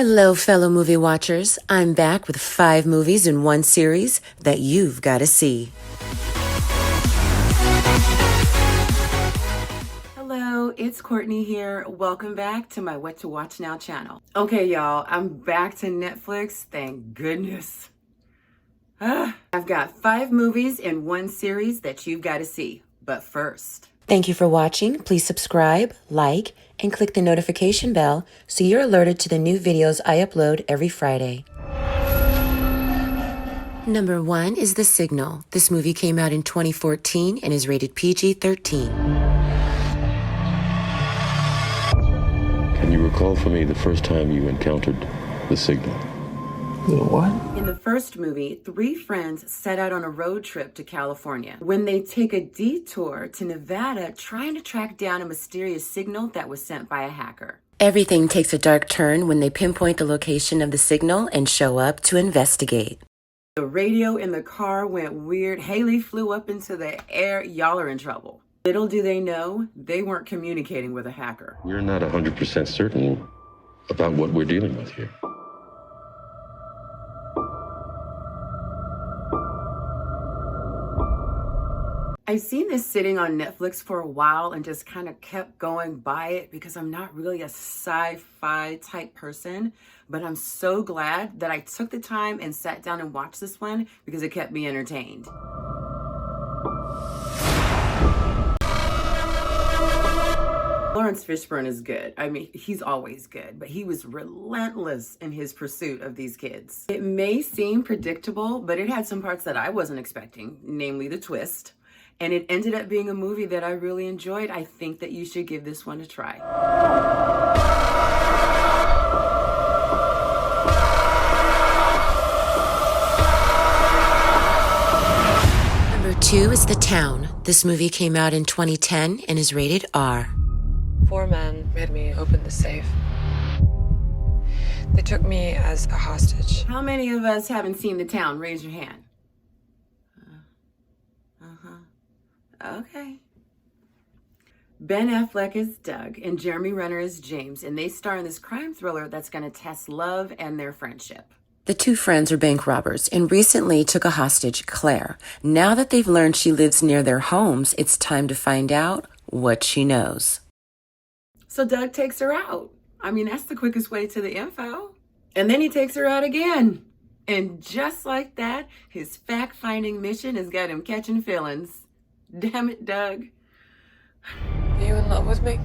Hello, fellow movie watchers. I'm back with 5 movies in one series that you've got to see. Hello, it's Courtney here. Welcome back to my What to Watch Now channel. Okay, y'all, I'm back to Netflix. Thank goodness. I've got 5 movies in one series that you've got to see. But first, thank you for watching. Please subscribe, like, and click the notification bell so you're alerted to the new videos I upload every Friday. Number 1 is The Signal. This movie came out in 2014 and is rated PG-13. Can you recall for me the first time you encountered the signal? What? In the first movie, 3 friends set out on a road trip to California when they take a detour to Nevada trying to track down a mysterious signal that was sent by a hacker. Everything takes a dark turn when they pinpoint the location of the signal and show up to investigate. The radio in the car went weird. Haley flew up into the air. Y'all are in trouble. Little do they know, they weren't communicating with a hacker. We're not 100% certain about what we're dealing with here. I've seen this sitting on Netflix for a while and just kind of kept going by it because I'm not really a sci-fi type person, but I'm so glad that I took the time and sat down and watched this one because it kept me entertained. Lawrence Fishburne is good. I mean, he's always good, but he was relentless in his pursuit of these kids. It may seem predictable, but it had some parts that I wasn't expecting, namely the twist. And it ended up being a movie that I really enjoyed. I think that you should give this one a try. Number 2 is The Town. This movie came out in 2010 and is rated R. 4 men made me open the safe. They took me as a hostage. How many of us haven't seen The Town? Raise your hand. Okay. Ben Affleck is Doug and Jeremy Renner is James, and they star in this crime thriller that's going to test love and their friendship. The 2 friends are bank robbers and recently took a hostage, Claire. Now that they've learned she lives near their homes, it's time to find out what she knows. So Doug takes her out. I mean, that's the quickest way to the info. And then he takes her out again. And just like that, his fact-finding mission has got him catching feelings. Damn it, Doug. Are you in love with me?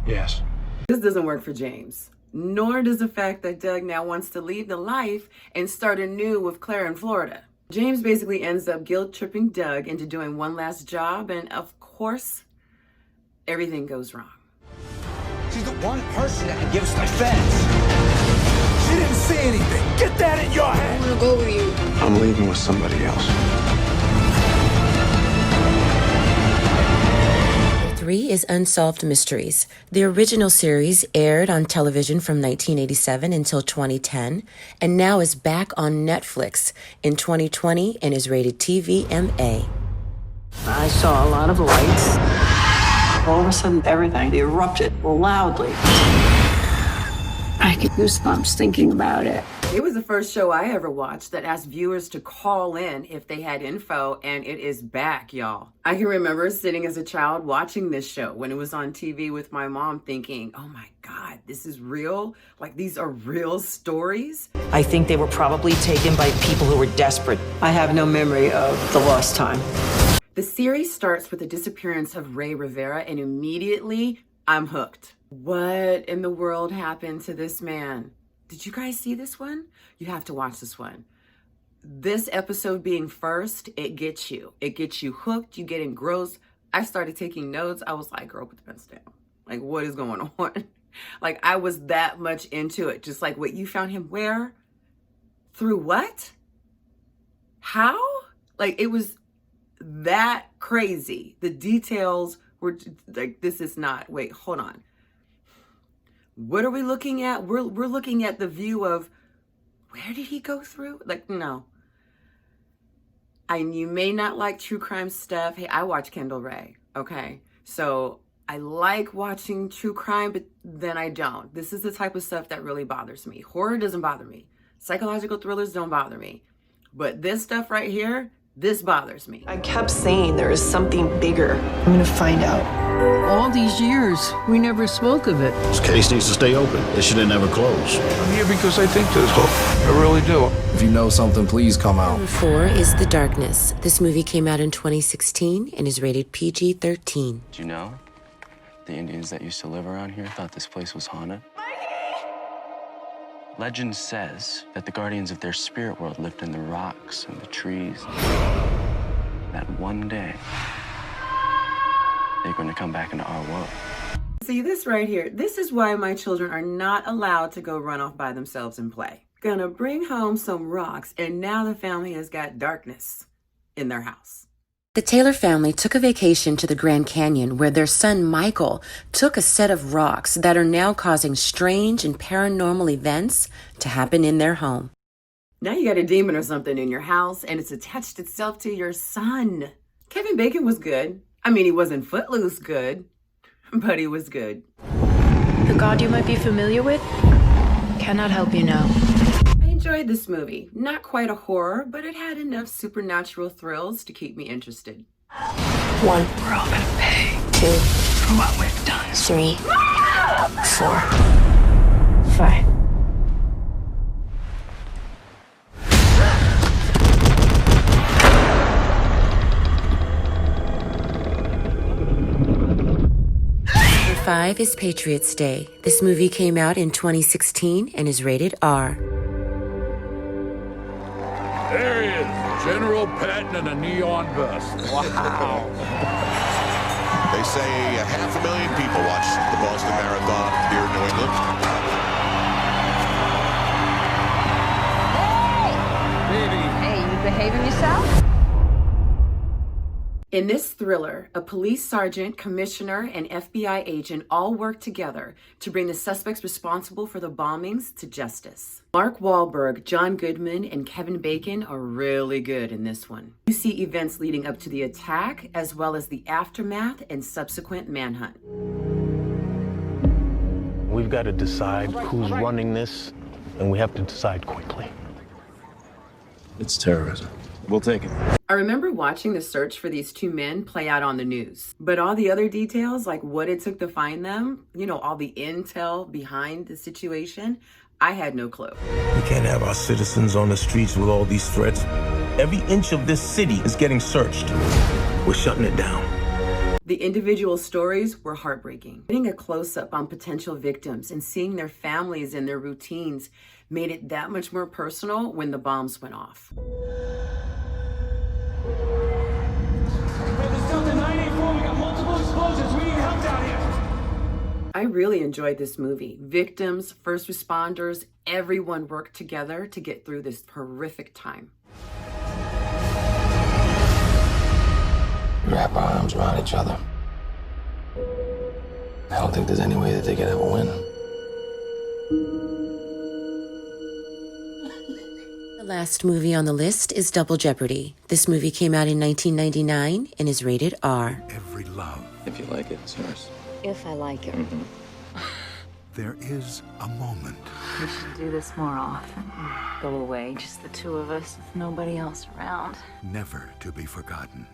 Yes. This doesn't work for James. Nor does the fact that Doug now wants to leave the life and start anew with Claire in Florida. James basically ends up guilt-tripping Doug into doing one last job, and of course, everything goes wrong. She's the one person that can give us the facts. She didn't say anything. Get that in your head. I want to go with you. I'm leaving with somebody else. Number 3 is Unsolved Mysteries. The original series aired on television from 1987 until 2010 and now is back on Netflix in 2020 and is rated TVMA. I saw a lot of lights. All of a sudden, everything erupted loudly. I get goosebumps thinking about it. It was the first show I ever watched that asked viewers to call in if they had info, and it is back, y'all. I can remember sitting as a child watching this show when it was on TV with my mom thinking, oh my God, this is real? Like, these are real stories? I think they were probably taken by people who were desperate. I have no memory of the lost time. The series starts with the disappearance of Ray Rivera, and immediately I'm hooked. What in the world happened to this man? Did you guys see this one? You have to watch this one. This episode being first, it gets you. It gets you hooked. You get engrossed. I started taking notes. I was like, girl, put the pencil down. Like, what is going on? Like, I was that much into it. Just like, what, you found him where? Through what? How? Like, it was that crazy. The details were like, this is not, wait, hold on. What are we looking at? We're looking at the view of, where did he go through? Like, no. And you may not like true crime stuff. Hey, I watch Kendall Ray, okay? So I like watching true crime, but then I don't. This is the type of stuff that really bothers me. Horror doesn't bother me. Psychological thrillers don't bother me. But this stuff right here, this bothers me. I kept saying there is something bigger. I'm gonna find out. All these years, we never spoke of it. This case needs to stay open. It should have never closed. I'm here because I think there's hope. I really do. If you know something, please come out. Number 4 is The Darkness. This movie came out in 2016 and is rated PG-13. Do you know? The Indians that used to live around here thought this place was haunted. Legend says that the guardians of their spirit world lived in the rocks and the trees. That one day, they're going to come back into our world. See, this right here, this is why my children are not allowed to go run off by themselves and play. Gonna bring home some rocks, and now the family has got darkness in their house. The Taylor family took a vacation to the Grand Canyon where their son Michael took a set of rocks that are now causing strange and paranormal events to happen in their home. Now you got a demon or something in your house and it's attached itself to your son. Kevin Bacon was good. I mean, he wasn't footloose good, but he was good. The god you might be familiar with cannot help you now. I enjoyed this movie. Not quite a horror, but it had enough supernatural thrills to keep me interested. 1, we're all gonna pay. 2, for what we've done. 3, 4, 5. Number 5 is Patriots Day. This movie came out in 2016 and is rated R. There he is, General Patton in a neon vest. Wow. They say 500,000 people watch the Boston Marathon here in New England. Hey, you behaving yourself? In this thriller, a police sergeant, commissioner, and FBI agent all work together to bring the suspects responsible for the bombings to justice. Mark Wahlberg, John Goodman, and Kevin Bacon are really good in this one. You see events leading up to the attack, as well as the aftermath and subsequent manhunt. We've got to decide who's running this, and we have to decide quickly. It's terrorism. We'll take it. I remember watching the search for these two men play out on the news, but all the other details, like what it took to find them, you know, all the intel behind the situation, I had no clue. We can't have our citizens on the streets with all these threats. Every inch of this city is getting searched. We're shutting it down. The individual stories were heartbreaking. Getting a close-up on potential victims and seeing their families and their routines made it that much more personal when the bombs went off. I really enjoyed this movie. Victims, first responders, everyone worked together to get through this horrific time. Wrap our arms around each other. I don't think there's any way that they can ever win. The last movie on the list is Double Jeopardy. This movie came out in 1999 and is rated R. Every love. If you like it, it's yours. If I like it. There is a moment. We should do this more often. Go away, just the two of us, with nobody else around. Never to be forgotten.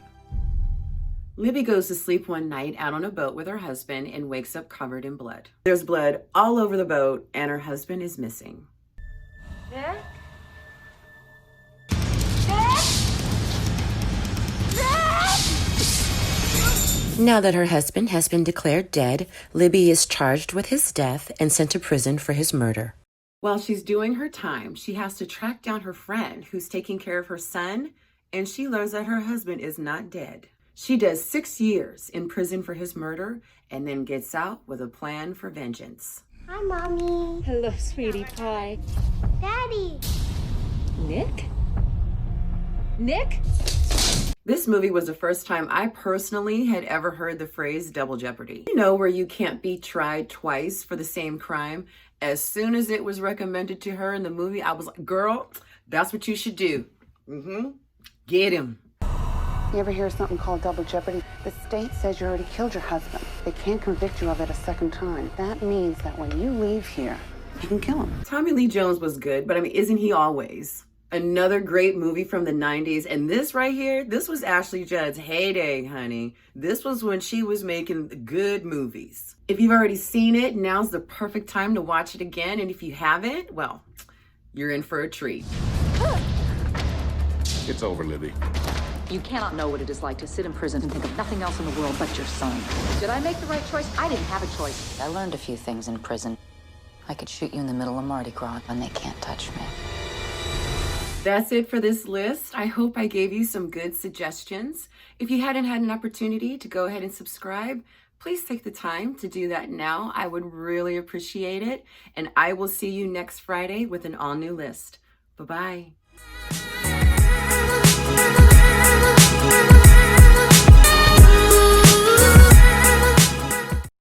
Libby goes to sleep one night out on a boat with her husband and wakes up covered in blood. There's blood all over the boat and her husband is missing. Nick? Now that her husband has been declared dead, Libby is charged with his death and sent to prison for his murder. While she's doing her time, she has to track down her friend who's taking care of her son, and she learns that her husband is not dead. She does 6 years in prison for his murder and then gets out with a plan for vengeance. Hi, Mommy. Hello, sweetie pie. Daddy. Nick? Nick? This movie was the first time I personally had ever heard the phrase double jeopardy. You know, where you can't be tried twice for the same crime. As soon as it was recommended to her in the movie, I was like, girl, that's what you should do. Get him. You ever hear something called double jeopardy? The state says you already killed your husband. They can't convict you of it a second time. That means that when you leave here, you can kill him. Tommy Lee Jones was good, but I mean, isn't he always? Another great movie from the 90s. And this right here, this was Ashley Judd's heyday, honey. This was when she was making good movies. If you've already seen it, now's the perfect time to watch it again. And if you haven't, well, you're in for a treat. It's over, Libby. You cannot know what it is like to sit in prison and think of nothing else in the world but your son. Did I make the right choice? I didn't have a choice. I learned a few things in prison. I could shoot you in the middle of Mardi Gras and they can't touch me. That's it for this list. I hope I gave you some good suggestions. If you hadn't had an opportunity to go ahead and subscribe, please take the time to do that now. I would really appreciate it. And I will see you next Friday with an all-new list. Bye-bye.